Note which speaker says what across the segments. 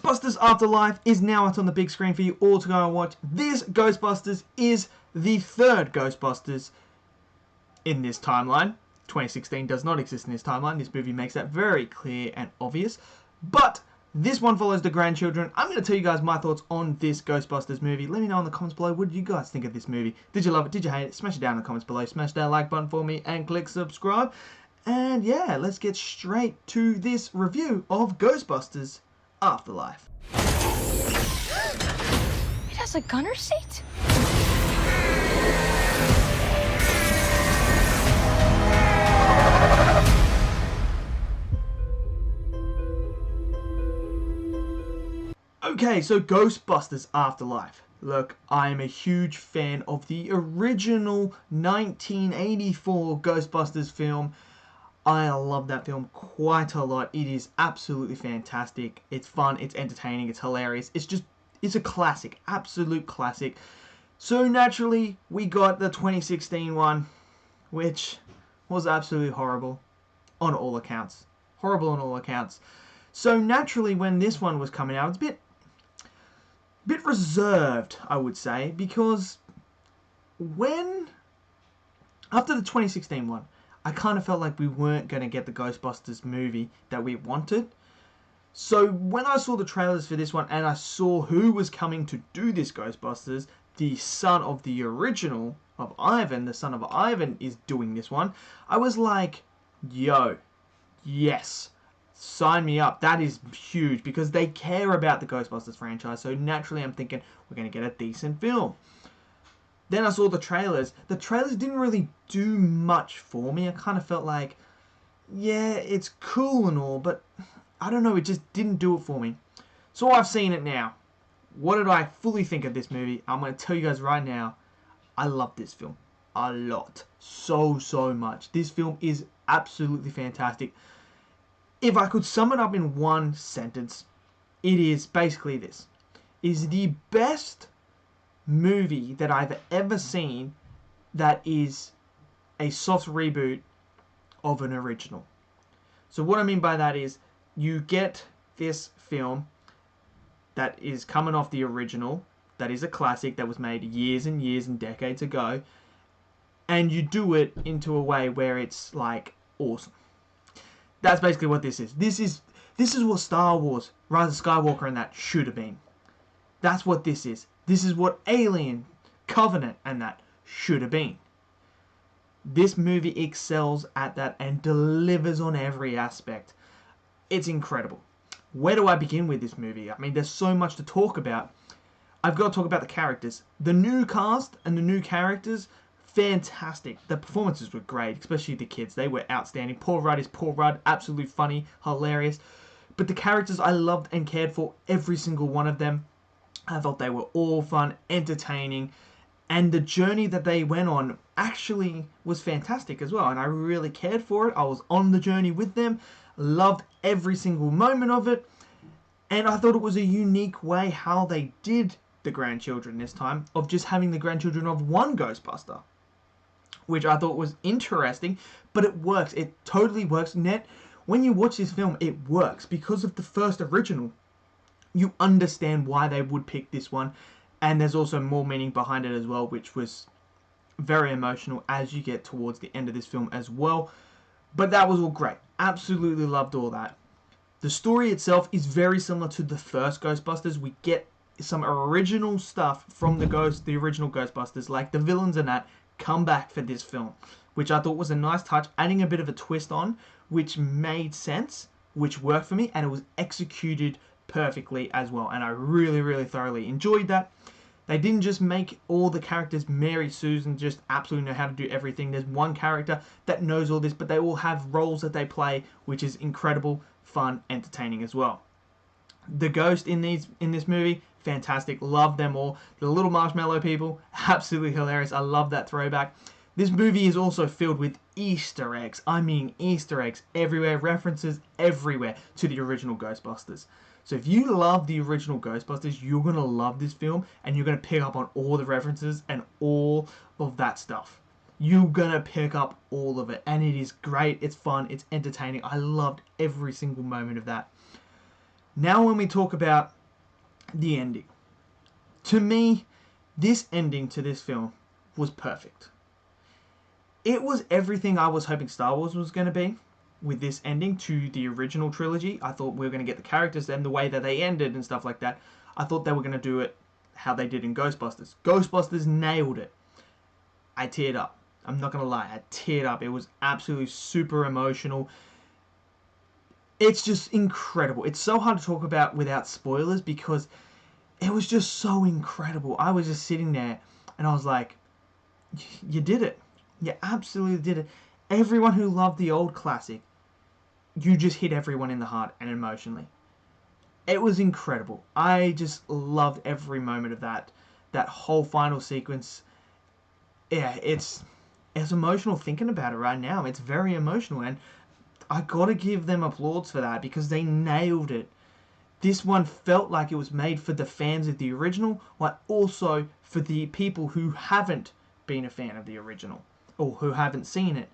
Speaker 1: Ghostbusters Afterlife is now out on the big screen for you all to go and watch. This Ghostbusters is the third Ghostbusters in this timeline. 2016 does not exist in this timeline. This movie makes that very clear and obvious. But this one follows the grandchildren. I'm going to tell you guys my thoughts on this Ghostbusters movie. Let me know in the comments below, what did you guys think of this movie? Did you love it? Did you hate it? Smash it down in the comments below. Smash that like button for me and click subscribe. And yeah, let's get straight to this review of Ghostbusters Afterlife.
Speaker 2: It has a gunner seat?
Speaker 1: Okay, so Ghostbusters Afterlife. Look, I am a huge fan of the original 1984 Ghostbusters film. I love that film quite a lot. It is absolutely fantastic. It's fun, it's entertaining, it's hilarious. It's a classic, absolute classic. So naturally, we got the 2016 one, which was absolutely horrible on all accounts. Horrible on all accounts. So naturally, when this one was coming out, it's a bit reserved, I would say, because after the 2016 one, I kind of felt like we weren't going to get the Ghostbusters movie that we wanted. So when I saw the trailers for this one and I saw who was coming to do this Ghostbusters, the son of the original of Ivan, the son of Ivan is doing this one, I was like, yo, yes, sign me up. That is huge because they care about the Ghostbusters franchise. So naturally I'm thinking we're going to get a decent film. Then I saw the trailers. The trailers didn't really do much for me. I kind of felt like, yeah, it's cool and all, but I don't know, it just didn't do it for me. So I've seen it now. What did I fully think of this movie? I'm going to tell you guys right now, I love this film a lot. So much. This film is absolutely fantastic. If I could sum it up in one sentence, it is basically this. It is the best movie that I've ever seen that is a soft reboot of an original. So what I mean by that is you get this film that is coming off the original, that is a classic that was made years and years and decades ago, and you do it into a way where it's like awesome. That's basically what this is. This is what Star Wars, Rise of Skywalker and that should have been. That's what this is. This is what Alien, Covenant and that should have been. This movie excels at that and delivers on every aspect. It's incredible. Where do I begin with this movie? I mean, there's so much to talk about. I've got to talk about the characters. The new cast and the new characters, fantastic. The performances were great, especially the kids. They were outstanding. Paul Rudd is Paul Rudd, absolutely funny, hilarious. But the characters I loved and cared for, every single one of them. I thought they were all fun, entertaining, and the journey that they went on actually was fantastic as well, and I really cared for it. I was on the journey with them, loved every single moment of it, and I thought it was a unique way how they did the grandchildren this time, of just having the grandchildren of one Ghostbuster, which I thought was interesting, but it works. It totally works. When you watch this film, it works because of the first original. You understand why they would pick this one, and there's also more meaning behind it as well, which was very emotional as you get towards the end of this film as well. But that was all great. Absolutely loved all that. The story itself is very similar to the first Ghostbusters. We get some original stuff from the original Ghostbusters, like the villains and that come back for this film, which I thought was a nice touch, adding a bit of a twist on, which made sense, which worked for me, and it was executed perfectly as well, and I really thoroughly enjoyed that. They didn't just make all the characters Mary Sues and just absolutely know how to do everything. There's one character that knows all this, but they all have roles that they play, which is incredible, fun, entertaining as well. The ghost in this movie, fantastic, love them all. The little marshmallow people, absolutely hilarious. I love that throwback. This movie is also filled with Easter eggs. I mean Easter eggs everywhere, references everywhere to the original Ghostbusters. So if you love the original Ghostbusters, you're going to love this film, and you're going to pick up on all the references and all of that stuff. You're going to pick up all of it, and it is great, it's fun, it's entertaining. I loved every single moment of that. Now when we talk about the ending. To me, this ending to this film was perfect. It was everything I was hoping Star Wars was going to be with this ending to the original trilogy. I thought we were going to get the characters and the way that they ended and stuff like that. I thought they were going to do it how they did in Ghostbusters. Ghostbusters nailed it. I teared up. I'm not going to lie. I teared up. It was absolutely super emotional. It's just incredible. It's so hard to talk about without spoilers because it was just so incredible. I was just sitting there and I was like, you did it. You absolutely did it. Everyone who loved the old classic, you just hit everyone in the heart and emotionally. It was incredible. I just loved every moment of that. That whole final sequence. Yeah, it's emotional thinking about it right now. It's very emotional, and I gotta give them applause for that because they nailed it. This one felt like it was made for the fans of the original, but also for the people who haven't been a fan of the original or who haven't seen it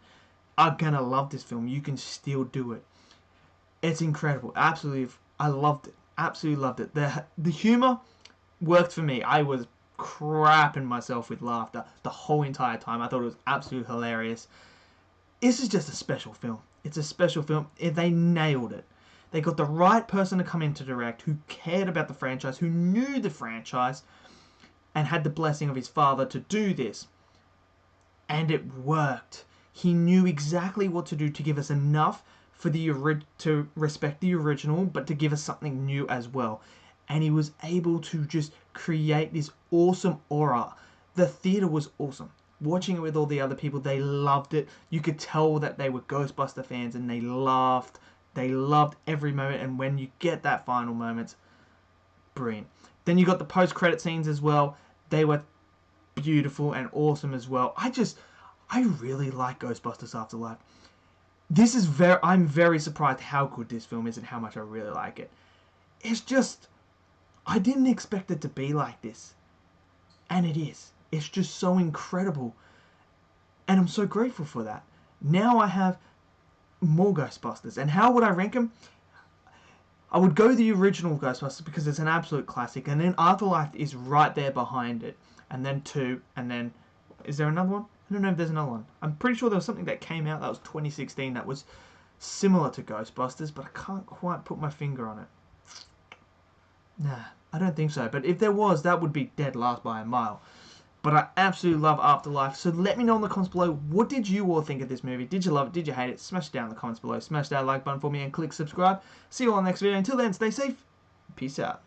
Speaker 1: are gonna love this film. You can still do it. It's incredible. Absolutely, I loved it. Absolutely loved it. The humor worked for me. I was crapping myself with laughter the whole entire time. I thought it was absolutely hilarious. This is just a special film. It's a special film. They nailed it. They got the right person to come in to direct who cared about the franchise, who knew the franchise, and had the blessing of his father to do this. And it worked. He knew exactly what to do to give us enough for to respect the original, but to give us something new as well. And he was able to just create this awesome aura. The theater was awesome. Watching it with all the other people, they loved it. You could tell that they were Ghostbuster fans and they laughed. They loved every moment. And when you get that final moment, brilliant. Then you got the post-credit scenes as well. They were beautiful and awesome as well. I really like Ghostbusters Afterlife. I'm very surprised how good this film is and how much I really like it. It's just, I didn't expect it to be like this. And it is. It's just so incredible. And I'm so grateful for that. Now I have more Ghostbusters. And how would I rank them? I would go the original Ghostbusters because it's an absolute classic. And then Afterlife is right there behind it. And then 2. And then, is there another one? I don't know if there's another one. I'm pretty sure there was something that came out that was 2016 that was similar to Ghostbusters, but I can't quite put my finger on it. Nah, I don't think so. But if there was, that would be dead last by a mile. But I absolutely love Afterlife. So let me know in the comments below, what did you all think of this movie? Did you love it? Did you hate it? Smash it down in the comments below. Smash that like button for me and click subscribe. See you all in the next video. Until then, stay safe. Peace out.